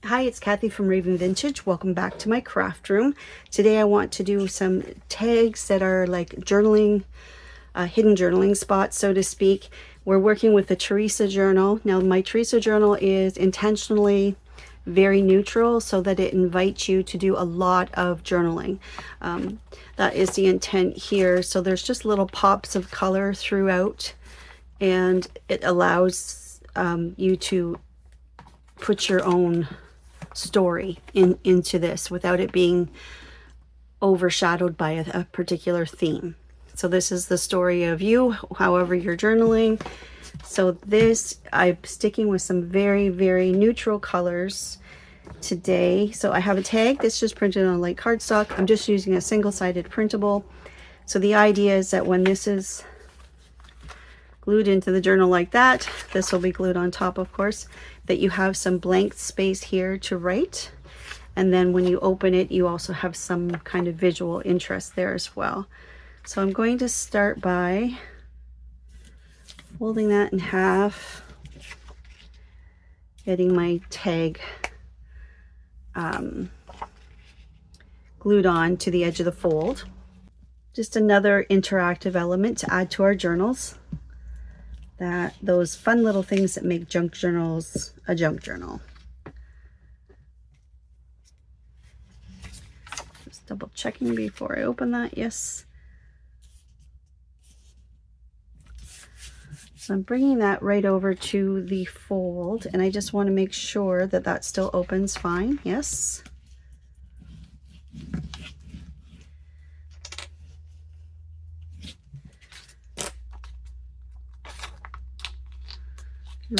Hi, it's Kathy from Raven Vintage. Welcome back to my craft room. Today I want to do some tags that are like journaling, hidden journaling spots, so to speak. We're working with the Teresa journal. Now my Teresa journal is intentionally very neutral so that it invites you to do a lot of journaling. That is the intent here. So there's just little pops of color throughout, and it allows you to put your own story into this without it being overshadowed by a particular theme. So this is the story of you, however you're journaling. So this, I'm sticking with some very, very neutral colors today. So I have a tag that's just printed on light cardstock. I'm just using a single-sided printable. So the idea is that when this is glued into the journal like that, this will be glued on top, of course, that you have some blank space here to write, and then when you open it you also have some kind of visual interest there as well. So I'm going to start by folding that in half, getting my tag glued on to the edge of the fold. Just another interactive element to add to our journals. Those fun little things that make junk journals a junk journal. Just double checking before I open that. Yes. So I'm bringing that right over to the fold, and I just want to make sure that that still opens fine. Yes.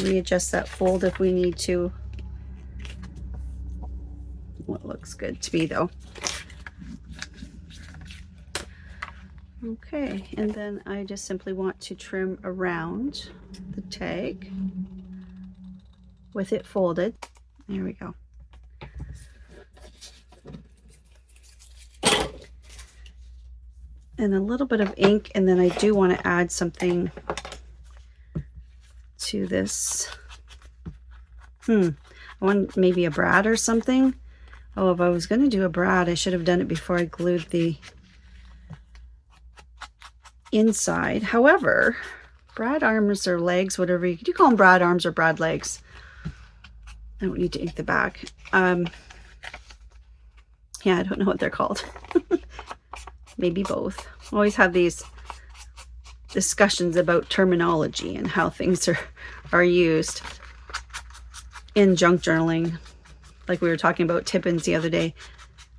Readjust that fold if we need to. What looks good to me though. Okay, and then I just simply want to trim around the tag with it folded. There we go. And a little bit of ink, and then I do want to add something to this. I want maybe a brad or something. Oh, if I was going to do a brad, I should have done it before I glued the inside. However, brad arms or legs, whatever you call them, brad arms or brad legs. I don't need to ink the back. Yeah, I don't know what they're called. Maybe both. Always have these discussions about terminology and how things are used in junk journaling, like we were talking about Tippins the other day.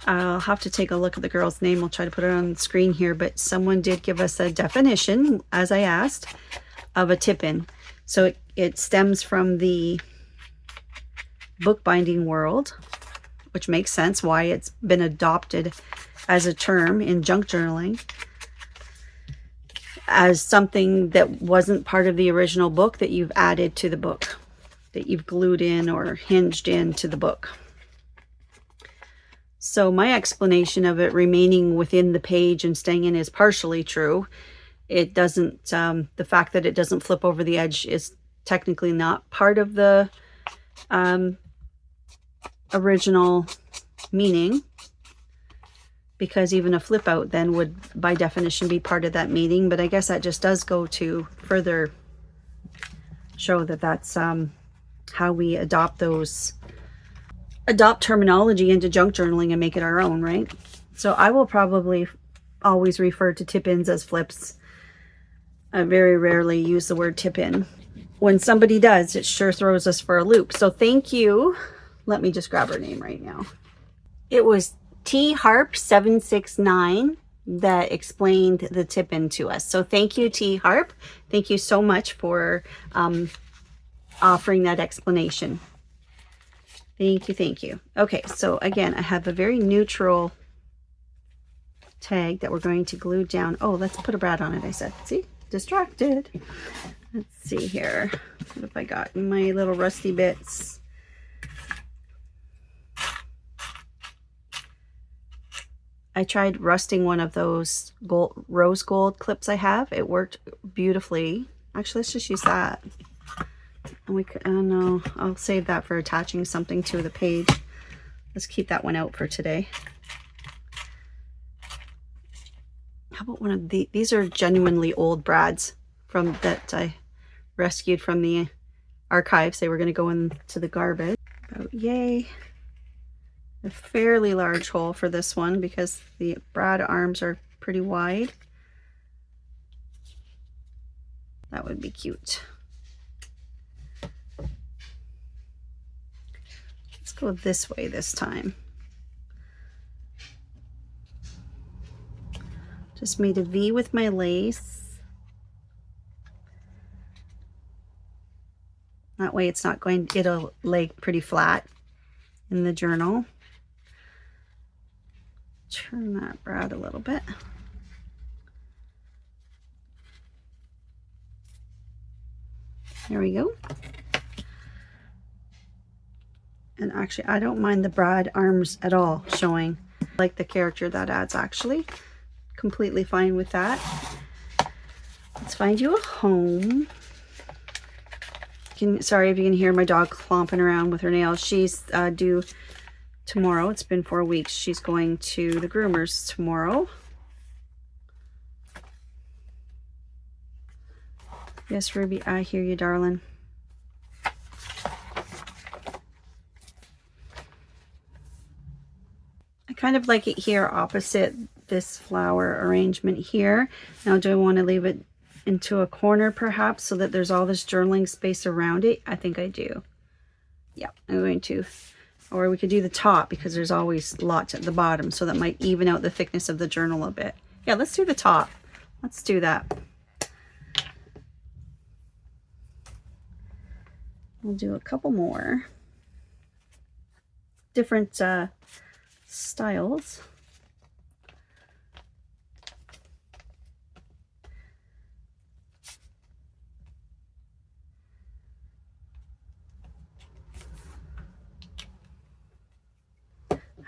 I'll have to take a look at the girl's name. We'll try to put it on the screen here, but someone did give us a definition, as I asked, of a Tippin. So it stems from the bookbinding world, which makes sense why it's been adopted as a term in junk journaling, as something that wasn't part of the original book that you've added to the book, that you've glued in or hinged into the book. So my explanation of it remaining within the page and staying in is partially true. It doesn't, the fact that it doesn't flip over the edge is technically not part of the original meaning, because even a flip out then would by definition be part of that meaning. But I guess that just does go to further show that that's how we adopt terminology into junk journaling and make it our own, right? So I will probably always refer to tip-ins as flips. I very rarely use the word tip-in. When somebody does, it sure throws us for a loop. So thank you. Let me just grab her name right now. It was T Harp 769 that explained the tip-in to us. So thank you, T Harp. Thank you so much for offering that explanation. Thank you, thank you. Okay, so again, I have a very neutral tag that we're going to glue down. Oh, let's put a brad on it, I said. See? Distracted. Let's see here. What have I got in my little rusty bits? I tried rusting one of those rose gold clips I have. It worked beautifully. Actually, let's just use that. And we could, oh no, I'll save that for attaching something to the page. Let's keep that one out for today. How about one of these are genuinely old brads from that I rescued from the archives. They were going to go into the garbage. About yay. A fairly large hole for this one because the brad arms are pretty wide. That would be cute. Let's go this way this time. Just made a V with my lace. That way it's not going, it'll lay pretty flat in the journal. Turn that brad a little bit. There we go. And actually, I don't mind the brad arms at all showing. I like the character that adds actually. Completely fine with that. Let's find you a home. Sorry if you can hear my dog clomping around with her nails. She's due tomorrow. It's been 4 weeks. She's going to the groomers tomorrow. Yes, Ruby, I hear you, darling. I kind of like it here opposite this flower arrangement here. Now, do I want to leave it into a corner perhaps so that there's all this journaling space around it? I think I do. Yeah, I'm going to. Or we could do the top because there's always lots at the bottom, so that might even out the thickness of the journal a bit. Yeah, let's do the top. Let's do that. We'll do a couple more different styles.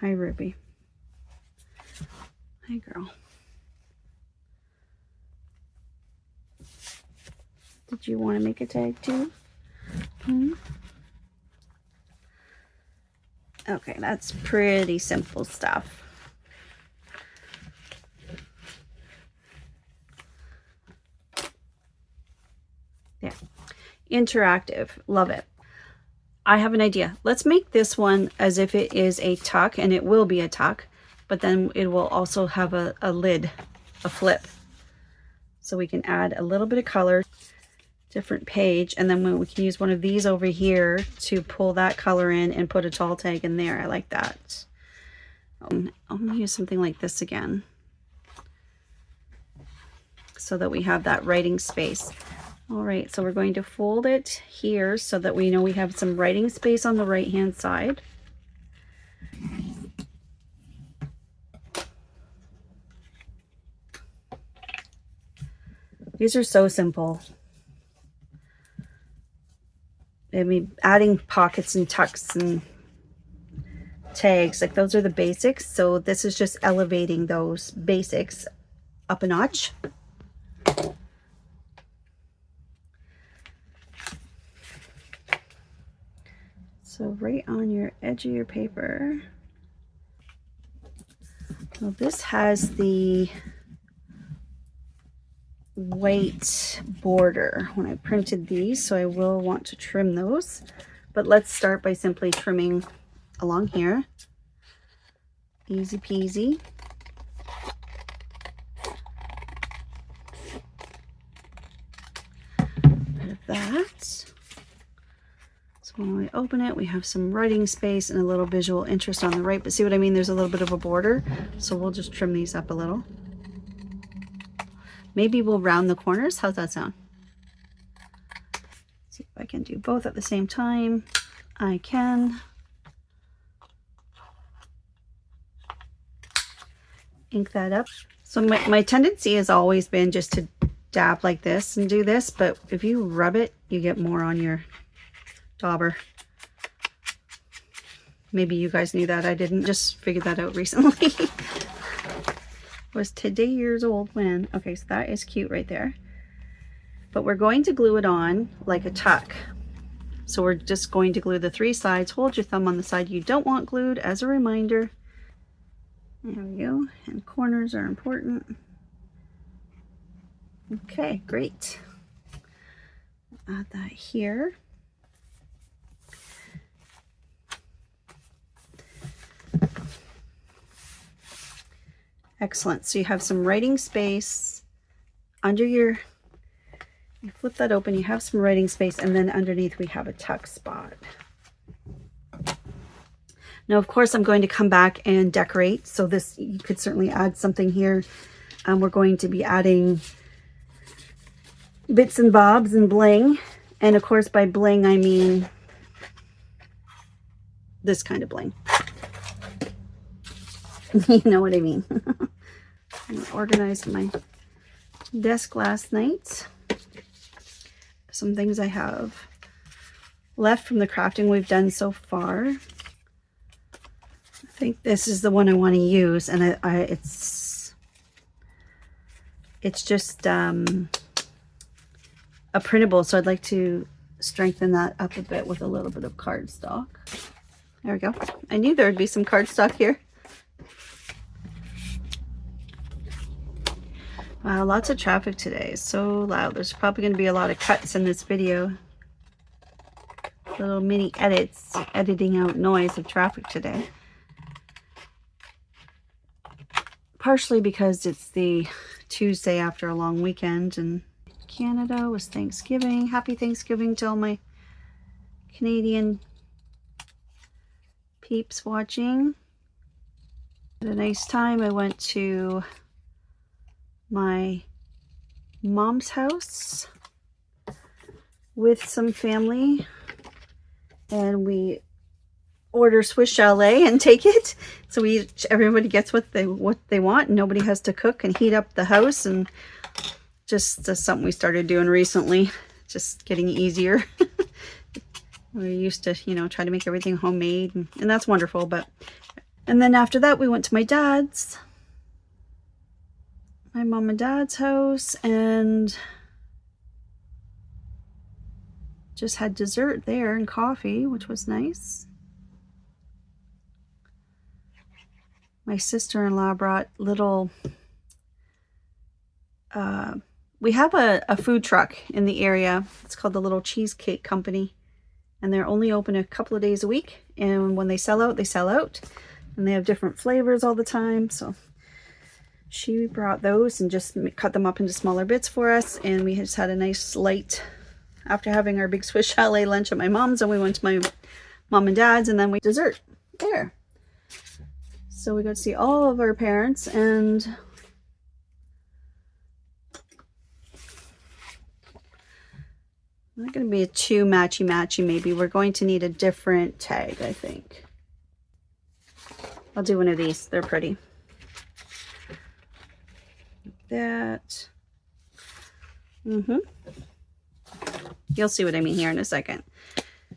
Hi, Ruby. Hi, girl. Did you want to make a tag too? Okay, that's pretty simple stuff. Yeah, interactive, love it. I have an idea. Let's make this one as if it is a tuck, and it will be a tuck, but then it will also have a lid, a flip. So we can add a little bit of color. Different page, and then we can use one of these over here to pull that color in and put a tall tag in there. I like that. I'll use something like this again so that we have that writing space. All right, so we're going to fold it here so that we know we have some writing space on the right hand side. These are so simple. I mean, adding pockets and tucks and tags, like those are the basics. So this is just elevating those basics up a notch. So right on your edge of your paper. Well, this has the white border when I printed these, so I will want to trim those, but let's start by simply trimming along here. Easy peasy. Bit of that. So when we open it, we have some writing space and a little visual interest on the right, but see what I mean? There's a little bit of a border, so we'll just trim these up a little. Maybe we'll round the corners. How's that sound? See if I can do both at the same time. I can. Ink that up. So my tendency has always been just to dab like this and do this, but if you rub it, you get more on your dauber. Maybe you guys knew that. I didn't. Just figured that out recently. Was today years old when. Okay, so that is cute right there. But we're going to glue it on like a tuck. So we're just going to glue the 3 sides. Hold your thumb on the side you don't want glued as a reminder. There we go. And corners are important. Okay, great. Add that here. Excellent. So you have some writing space under your, you flip that open, you have some writing space, and then underneath we have a tuck spot. Now, of course, I'm going to come back and decorate. So this, you could certainly add something here. We're going to be adding bits and bobs and bling. And of course, by bling, I mean this kind of bling. You know what I mean. I organized my desk last night. Some things I have left from the crafting we've done so far. I think this is the one I want to use, and it's just a printable, so I'd like to strengthen that up a bit with a little bit of cardstock. There we go. I knew there would be some cardstock here. Wow, lots of traffic today. So loud. There's probably going to be a lot of cuts in this video. Little mini edits, editing out noise of traffic today. Partially because it's the Tuesday after a long weekend, and Canada was Thanksgiving. Happy Thanksgiving to all my Canadian peeps watching. Had a nice time. I went to my mom's house with some family, and we order Swiss chalet and take it. So everybody gets what they want, and nobody has to cook and heat up the house, and just something we started doing recently, just getting easier. We used to, you know, try to make everything homemade, and that's wonderful. And then after that, we went to my mom and dad's house, and just had dessert there and coffee, which was nice. My sister-in-law brought little, we have a food truck in the area. It's called the Little Cheesecake Company, and they're only open a couple of days a week, and when they sell out, they sell out, and they have different flavors all the time. So she brought those and just cut them up into smaller bits for us, and we just had a nice light after having our big Swiss chalet lunch at my mom's, and we went to my mom and dad's, and then we dessert there. So we got to see all of our parents, and not going to be a too matchy maybe. We're going to need a different tag, I think. I'll do one of these. They're pretty. That. You'll see what I mean here in a second.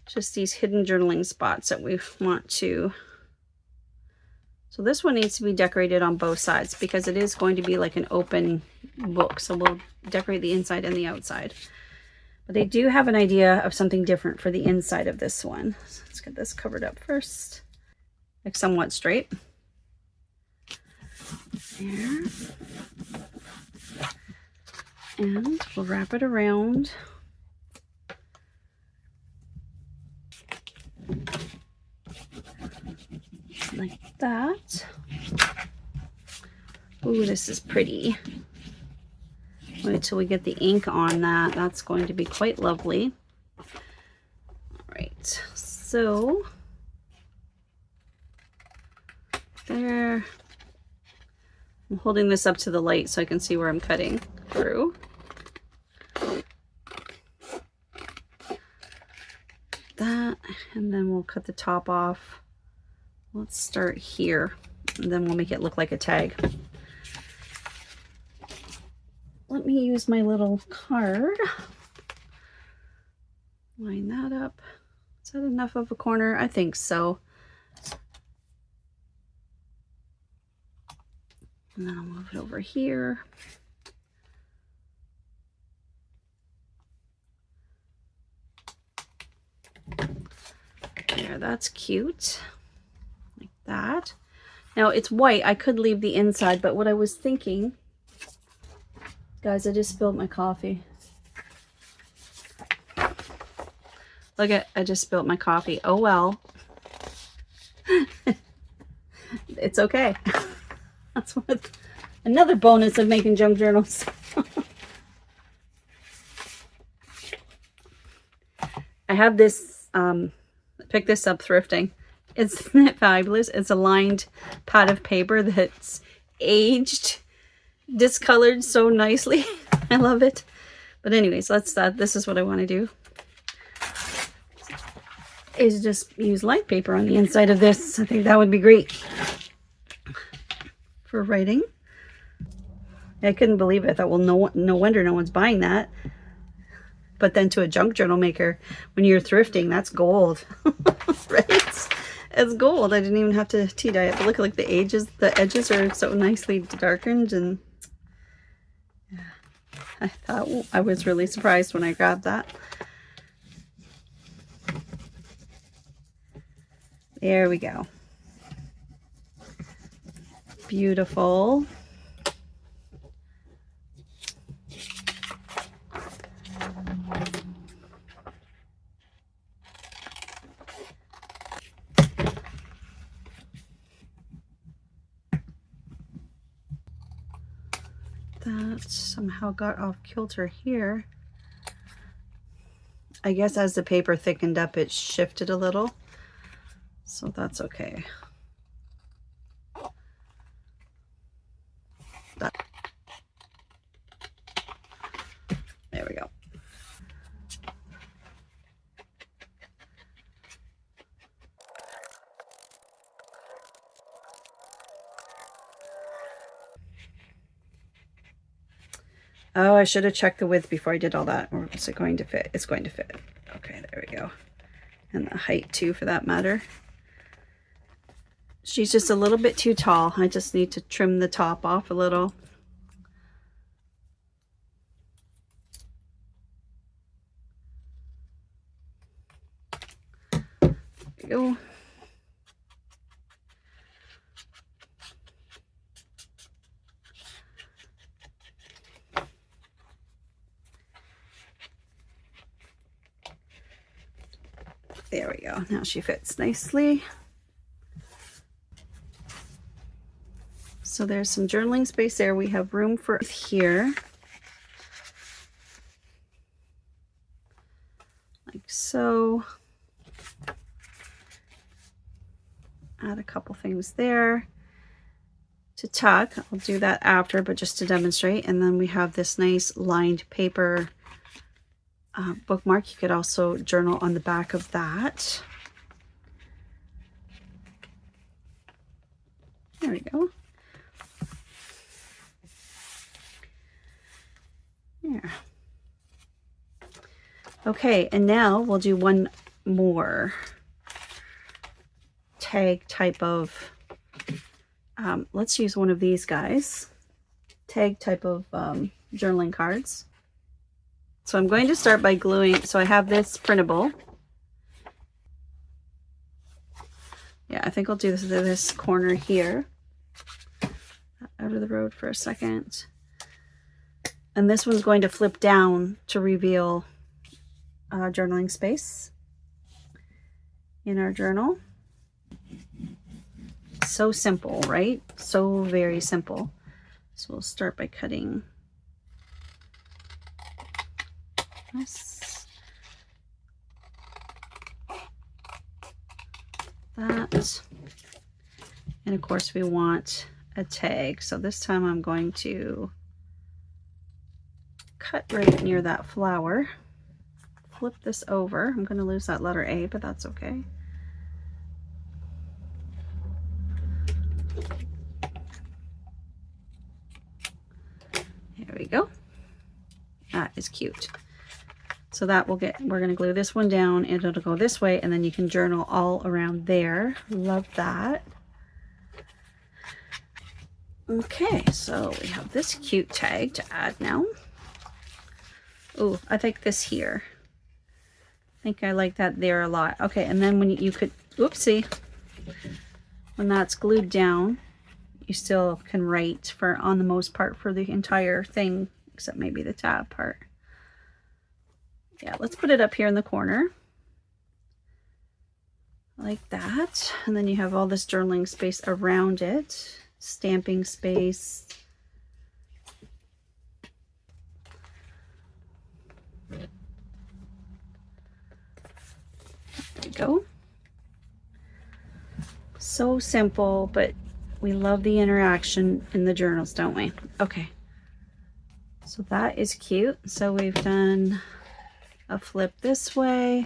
Just these hidden journaling spots that we want to. So this one needs to be decorated on both sides because it is going to be like an open book. So we'll decorate the inside and the outside. But I do have an idea of something different for the inside of this one. So let's get this covered up first. Like somewhat straight. There. And we'll wrap it around. Like that. Ooh, this is pretty. Wait till we get the ink on that. That's going to be quite lovely. All right, so there. I'm holding this up to the light so I can see where I'm cutting through. That, and then we'll cut the top off. Let's start here, and then we'll make it look like a tag. Let me use my little card. Line that up. Is that enough of a corner? I think so. And then I'll move it over here. There, that's cute. Like that. Now it's white. I could leave the inside, but what I was thinking, guys, I just spilled my coffee. Look at, I just spilled my coffee. Oh well. It's okay. That's what, another bonus of making junk journals. I have this, picked this up thrifting. Isn't it fabulous? It's a lined pad of paper that's aged, discolored so nicely. I love it. But anyways, this is what I want to do. Is just use light paper on the inside of this. I think that would be great for writing. I couldn't believe it. I thought, well, no wonder no one's buying that. But then to a junk journal maker, when you're thrifting, that's gold. Right? It's gold. I didn't even have to tea dye it. But look, like the edges are so nicely darkened, and yeah, I thought, well, I was really surprised when I grabbed that. There we go. Beautiful. That somehow got off kilter here. I guess as the paper thickened up, it shifted a little. So that's okay. There we go. Oh, I should have checked the width before I did all that. Or is it going to fit? It's going to fit. Okay, there we go. And the height too, for that matter. She's just a little bit too tall. I just need to trim the top off a little. There we go. There we go. Now she fits nicely. So there's some journaling space there. We have room for here. Like so. Add a couple things there to tuck. I'll do that after, but just to demonstrate. And then we have this nice lined paper bookmark. You could also journal on the back of that. There we go. There. Okay, and now we'll do one more tag type of, let's use one of these guys. Tag type of journaling cards. So I'm going to start by gluing, so I have this printable. Yeah, I think I'll do this corner here. Out of the road for a second. And this one's going to flip down to reveal journaling space in our journal. So simple, right? So very simple. So we'll start by cutting this, that, and of course we want a tag. So this time I'm going to cut right near that flower, flip this over. I'm going to lose that letter A, but that's okay. There we go. That is cute. So that will get, we're going to glue this one down and it'll go this way, and then you can journal all around there. Love that. Okay, so we have this cute tag to add now. Oh, I think this here. think I like that there a lot. Okay, and then when you could, oopsie, when that's glued down, you still can write for, on the most part, for the entire thing, except maybe the tab part. Yeah, let's put it up here in the corner. Like that. And then you have all this journaling space around it. Stamping space. There we go. So simple, but we love the interaction in the journals, don't we? Okay. So that is cute. So we've done a flip this way.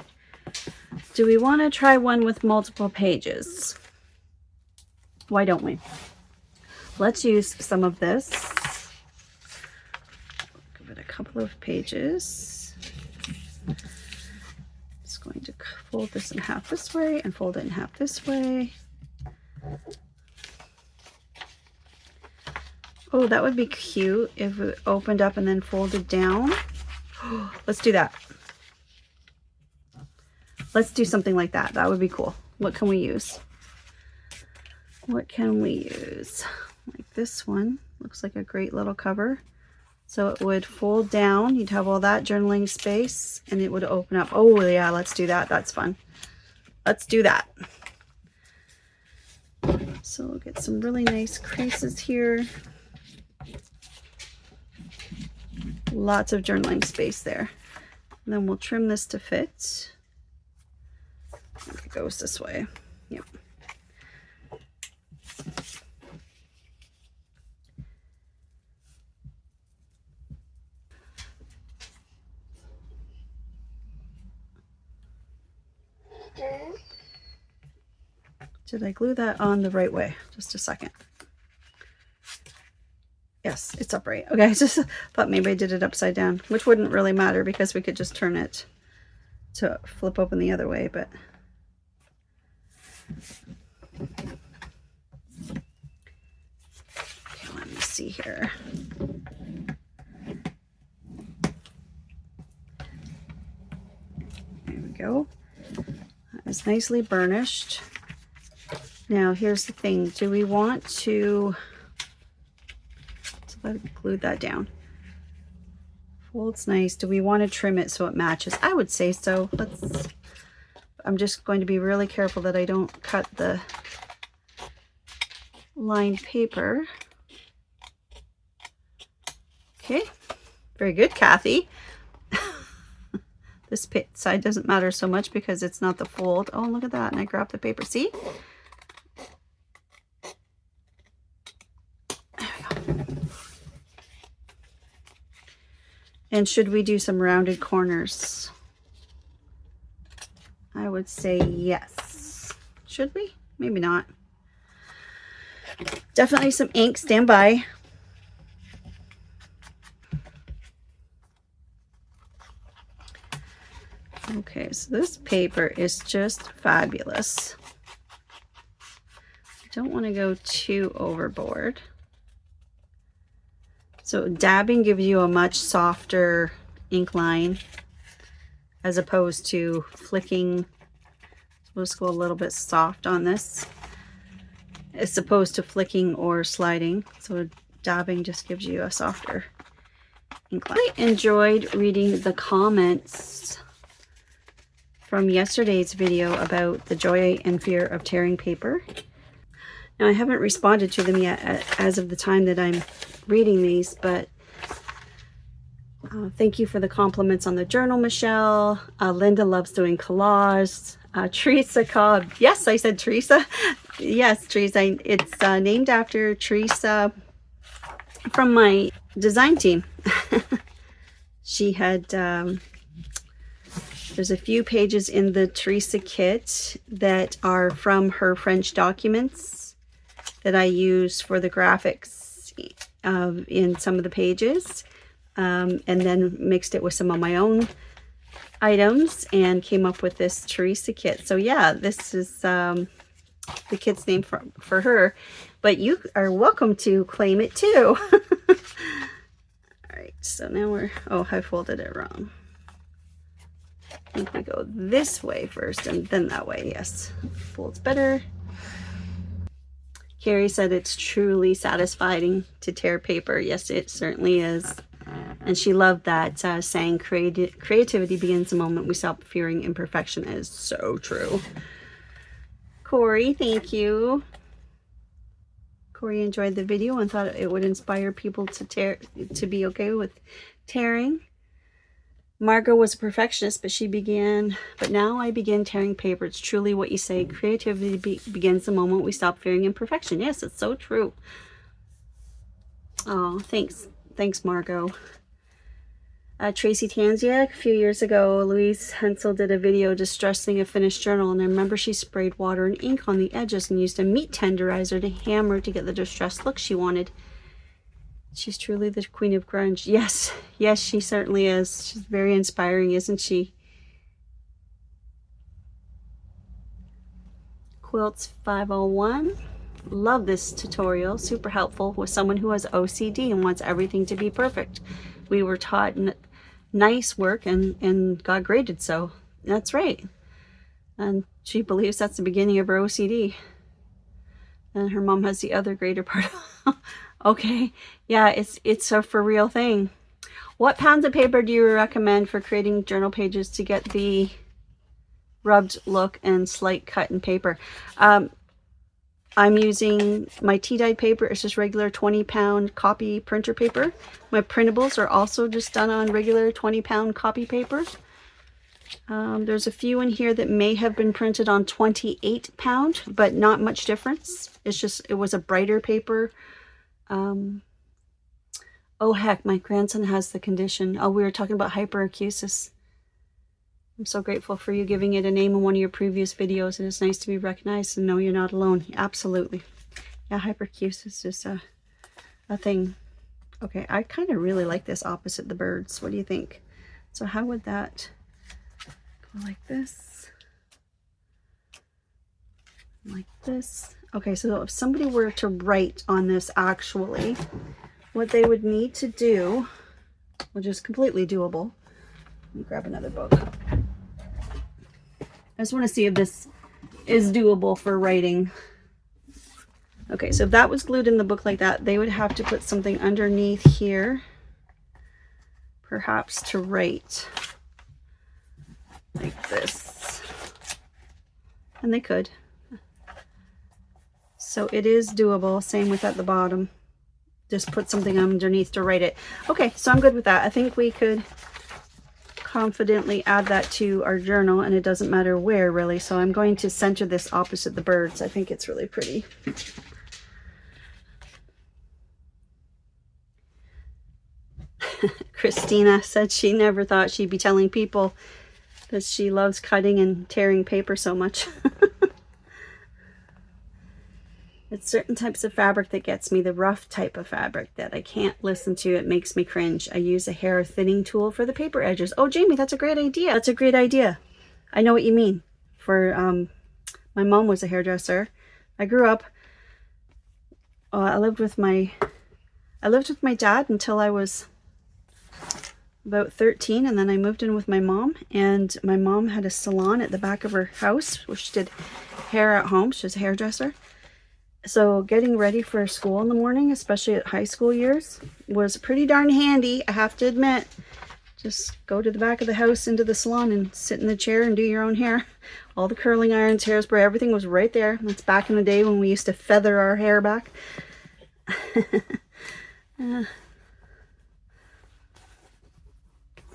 Do we want to try one with multiple pages? Why don't we? Let's use some of this. Give it a couple of pages. Just going to fold this in half this way and fold it in half this way. Oh, that would be cute if it opened up and then folded down. Let's do that. Let's do something like that. That would be cool. What can we use? What can we use? Like this one. Looks like a great little cover. So it would fold down. You'd have all that journaling space and it would open up. Oh yeah, let's do that. That's fun. Let's do that. So we'll get some really nice creases here. Lots of journaling space there. And then we'll trim this to fit. It goes this way. Yep. Did I glue that on the right way? Just a second. Yes, it's upright. Okay, I just thought maybe I did it upside down, which wouldn't really matter because we could just turn it to flip open the other way, but okay, let me see here. There we go. That is nicely burnished. Now here's the thing. Do we want to glue that down? Folds nice. Do we want to trim it so it matches? I would say so. I'm just going to be really careful that I don't cut the lined paper. Okay, very good, Kathy. This side doesn't matter so much because it's not the fold. Oh, look at that. And I grabbed the paper. See? There we go. And should we do some rounded corners? I would say yes. Should we? Maybe not. Definitely some ink. Stand by. Okay, so this paper is just fabulous. I don't want to go too overboard. So dabbing gives you a much softer ink line as opposed to flicking. We'll just go a little bit soft on this as opposed to flicking or sliding. So dabbing just gives you a softer ink line. I enjoyed reading the comments from yesterday's video about the joy and fear of tearing paper. Now I haven't responded to them yet as of the time that I'm reading these, but thank you for the compliments on the journal, Michelle. Linda loves doing collages. Teresa Cobb. Yes, I said Teresa. Yes, Teresa. It's named after Teresa from my design team. She had, there's a few pages in the Teresa kit that are from her French documents that I used for the graphics in some of the pages, and then mixed it with some of my own items and came up with this Teresa kit. So yeah, this is the kit's name for her, but you are welcome to claim it too. All right, so now we're, oh, I folded it wrong. think we go this way first and then that way. Yes, folds better. Carrie said it's truly satisfying to tear paper. Yes, it certainly is. And she loved that saying, creativity begins the moment we stop fearing imperfection. Is so true. Corey, thank you. Corey enjoyed the video and thought it would inspire people to be okay with tearing. Margot was a perfectionist, but now I begin tearing paper. It's truly what you say. Creativity begins the moment we stop fearing imperfection. Yes, it's so true. Oh, thanks. Thanks, Margot. Tracy Tanziak, a few years ago, Louise Hensel did a video distressing a finished journal, and I remember she sprayed water and ink on the edges and used a meat tenderizer to hammer to get the distressed look she wanted. She's truly the queen of grunge. Yes, yes, she certainly is. She's very inspiring, isn't she? Quilts 501. Love this tutorial. Super helpful with someone who has OCD and wants everything to be perfect. We were taught nice work and got graded, so that's right. And she believes that's the beginning of her OCD. And her mom has the other greater part. Okay, yeah, it's a for real thing. What pounds of paper do you recommend for creating journal pages to get the rubbed look and slight cut in paper? I'm using my tea-dyed paper. It's just regular 20-pound copy printer paper. My printables are also just done on regular 20-pound copy paper. There's a few in here that may have been printed on 28-pound, but not much difference. It's just, it was a brighter paper. Oh heck, my grandson has the condition. Oh, we were talking about hyperacusis. I'm so grateful for you giving it a name in one of your previous videos. It is nice to be recognized and know you're not alone. Absolutely. Yeah, hyperacusis is a thing. Okay, I kind of really like this opposite the birds. What do you think? So how would that go like this? Like this. Okay, so if somebody were to write on this actually, what they would need to do, which is completely doable. Let me grab another book. I just want to see if this is doable for writing. Okay, so if that was glued in the book like that, they would have to put something underneath here, perhaps to write like this. And they could. So it is doable. Same with at the bottom. Just put something underneath to write it. Okay, so I'm good with that. I think we could confidently add that to our journal, and it doesn't matter where really. So I'm going to center this opposite the birds. I think it's really pretty. Christina said she never thought she'd be telling people that she loves cutting and tearing paper so much. It's certain types of fabric that gets me, the rough type of fabric that I can't listen to. It makes me cringe. I use a hair thinning tool for the paper edges. Oh, Jamie, that's a great idea. That's a great idea. I know what you mean. For my mom was a hairdresser. I grew up, I lived with my dad until I was about 13, and then I moved in with my mom, and my mom had a salon at the back of her house where she did hair at home. She was a hairdresser. So getting ready for school in the morning, especially at high school years, was pretty darn handy, I have to admit. Just go to the back of the house into the salon and sit in the chair and do your own hair. All the curling irons, hairspray, everything was right there. That's back in the day when we used to feather our hair back.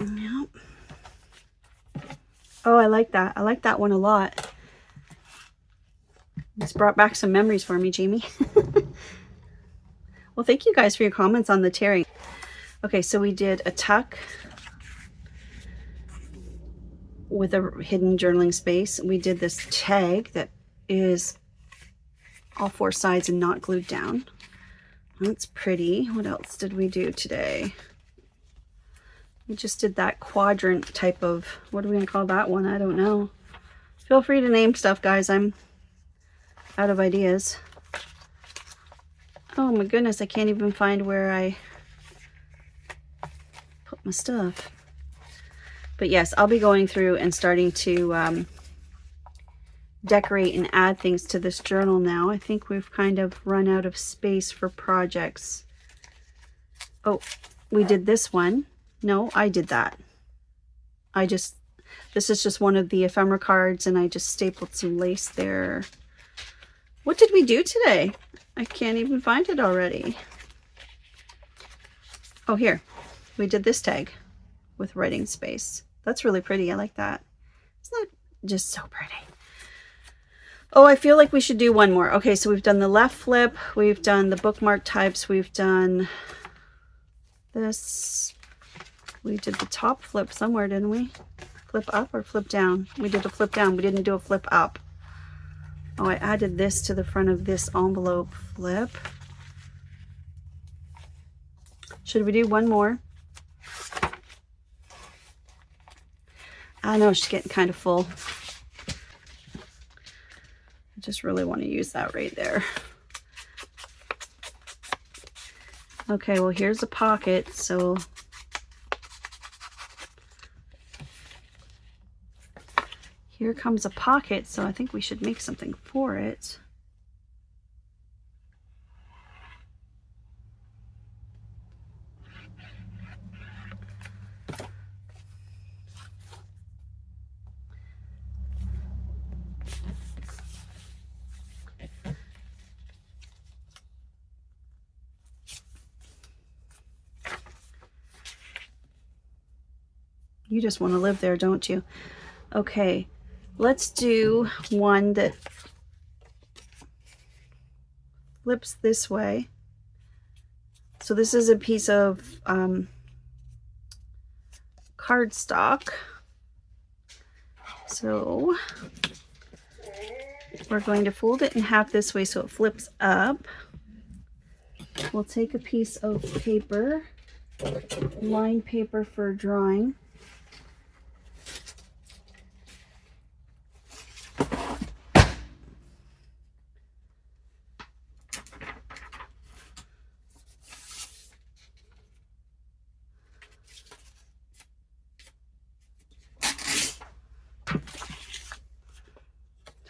Yep. Oh, I like that. I like that one a lot. It's brought back some memories for me, Jamie. Well, thank you guys for your comments on the tearing. Okay, so we did a tuck with a hidden journaling space. We did this tag that is all four sides and not glued down. That's pretty. What else did we do today? We just did that quadrant type of, what are we going to call that one? I don't know. Feel free to name stuff, guys. I'm out of ideas. Oh my goodness, I can't even find where I put my stuff. But yes, I'll be going through and starting to decorate and add things to this journal now. I think we've kind of run out of space for projects. Oh, we did this one. No, I did that. This is just one of the ephemera cards, and I just stapled some lace there. What did we do today? I can't even find it already. Oh, here. We did this tag with writing space. That's really pretty. I like that. Isn't that just so pretty? Oh, I feel like we should do one more. Okay, so we've done the left flip. We've done the bookmark types. We've done this. We did the top flip somewhere, didn't we? Flip up or flip down? We did a flip down. We didn't do a flip up. Oh, I added this to the front of this envelope flip. Should we do one more? I know she's getting kind of full. I just really want to use that right there. Okay, well, here's a pocket, so here comes a pocket, so I think we should make something for it. You just want to live there, don't you? Okay, let's do one that flips this way. So this is a piece of cardstock. So we're going to fold it in half this way so it flips up. We'll take a piece of paper, lined paper for drawing.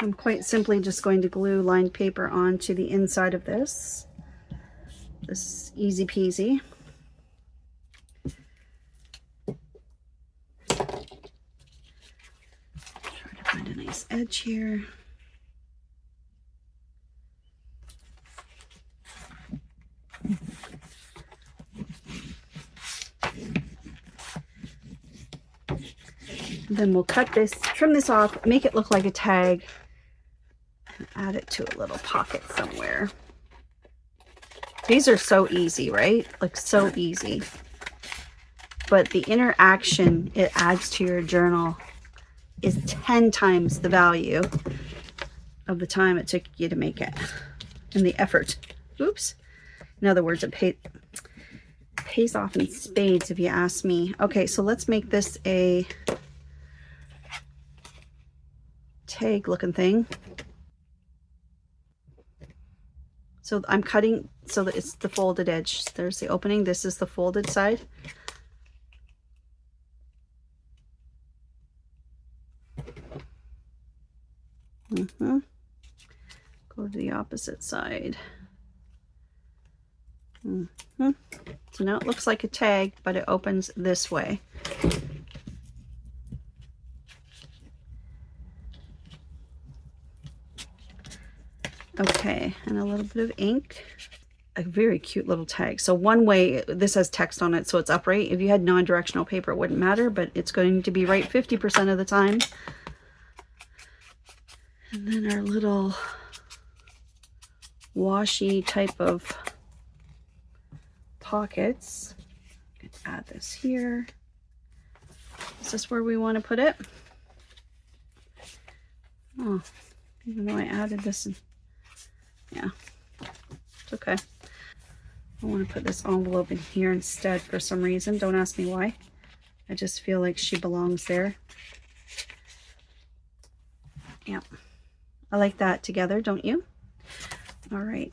I'm quite simply just going to glue lined paper onto the inside of this. This is easy peasy. Try to find a nice edge here. Then we'll cut this, trim this off, make it look like a tag, and add it to a little pocket somewhere. These are so easy, right? Like so easy. But the interaction it adds to your journal is 10 times the value of the time it took you to make it and the effort. Oops. In other words, it pays off in spades if you ask me. Okay, so let's make this a tag looking thing. So I'm cutting so that it's the folded edge. There's the opening. This is the folded side. Go to the opposite side. So now it looks like a tag, but it opens this way. Okay, and a little bit of ink. A very cute little tag. So one way, this has text on it, so it's upright. If you had non-directional paper, it wouldn't matter, but it's going to be right 50% of the time. And then our little washi type of pockets. Add this here. Is this where we want to put it? Oh, even though I added this in. Yeah, it's okay. I want to put this envelope in here instead for some reason. Don't ask me why. I just feel like she belongs there. Yeah, I like that together, don't you? All right.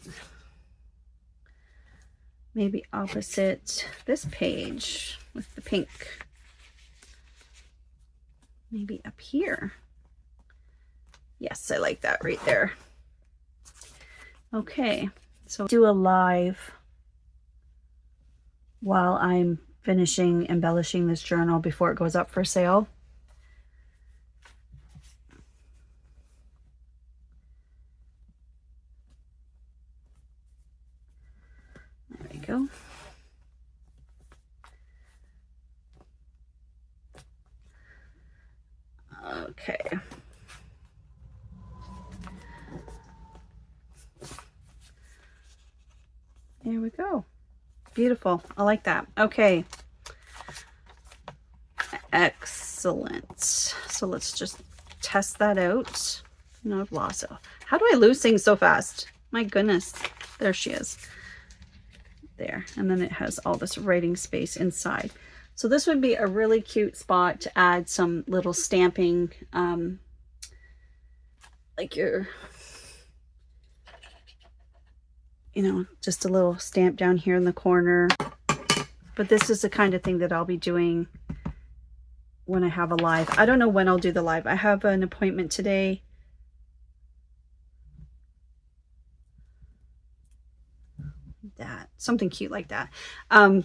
Maybe opposite this page with the pink. maybe up here. Yes, I like that right there. Okay, so do a live while I'm finishing embellishing this journal before it goes up for sale. There we go. Okay. There we go. Beautiful. I like that. Okay. Excellent. So let's just test that out. No, I've lost it. How do I lose things so fast? My goodness. There she is. There. And then it has all this writing space inside. So this would be a really cute spot to add some little stamping, like your, you know, just a little stamp down here in the corner. But this is the kind of thing that I'll be doing when I have a live. I don't know when I'll do the live. I have an appointment today. That, something cute like that. I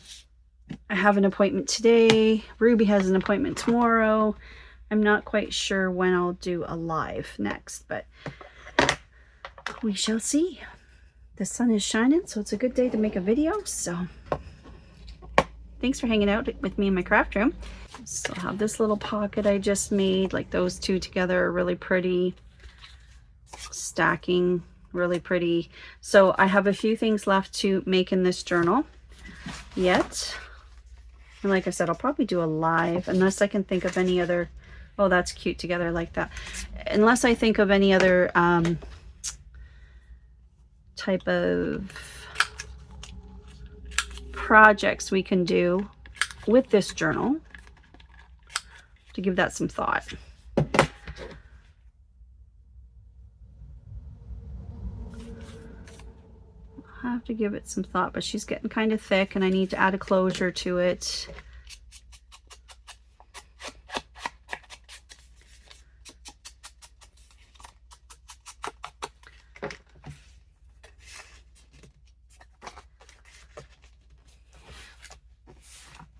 have an appointment today. Ruby has an appointment tomorrow. I'm not quite sure when I'll do a live next, but we shall see. The sun is shining, so it's a good day to make a video. So thanks for hanging out with me in my craft room. So I have this little pocket I just made. Like those two together are really pretty. Stacking, really pretty. So I have a few things left to make in this journal yet. And like I said, I'll probably do a live unless I can think of any other. Oh, that's cute together like that. Unless I think of any other type of projects we can do with this journal, to give that some thought. I have to give it some thought, but she's getting kind of thick and I need to add a closure to it.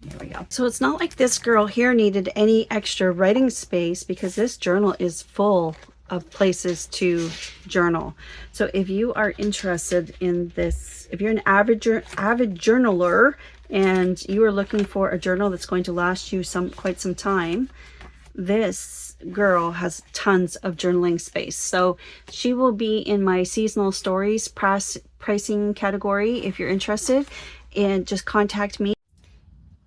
There we go. So it's not like this girl here needed any extra writing space because this journal is full of places to journal. So if you are interested in this, if you're an avid journaler and you are looking for a journal that's going to last you quite some time, this girl has tons of journaling space. So she will be in my seasonal stories pricing category if you're interested, and just contact me.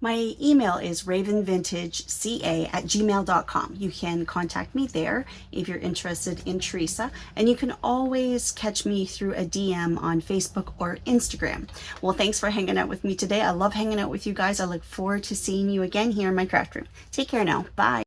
My email is ravenvintageca@gmail.com. You can contact me there if you're interested in Teresa, and you can always catch me through a DM on Facebook or Instagram. Well, thanks for hanging out with me today. I love hanging out with you guys. I look forward to seeing you again here in my craft room. Take care now. Bye.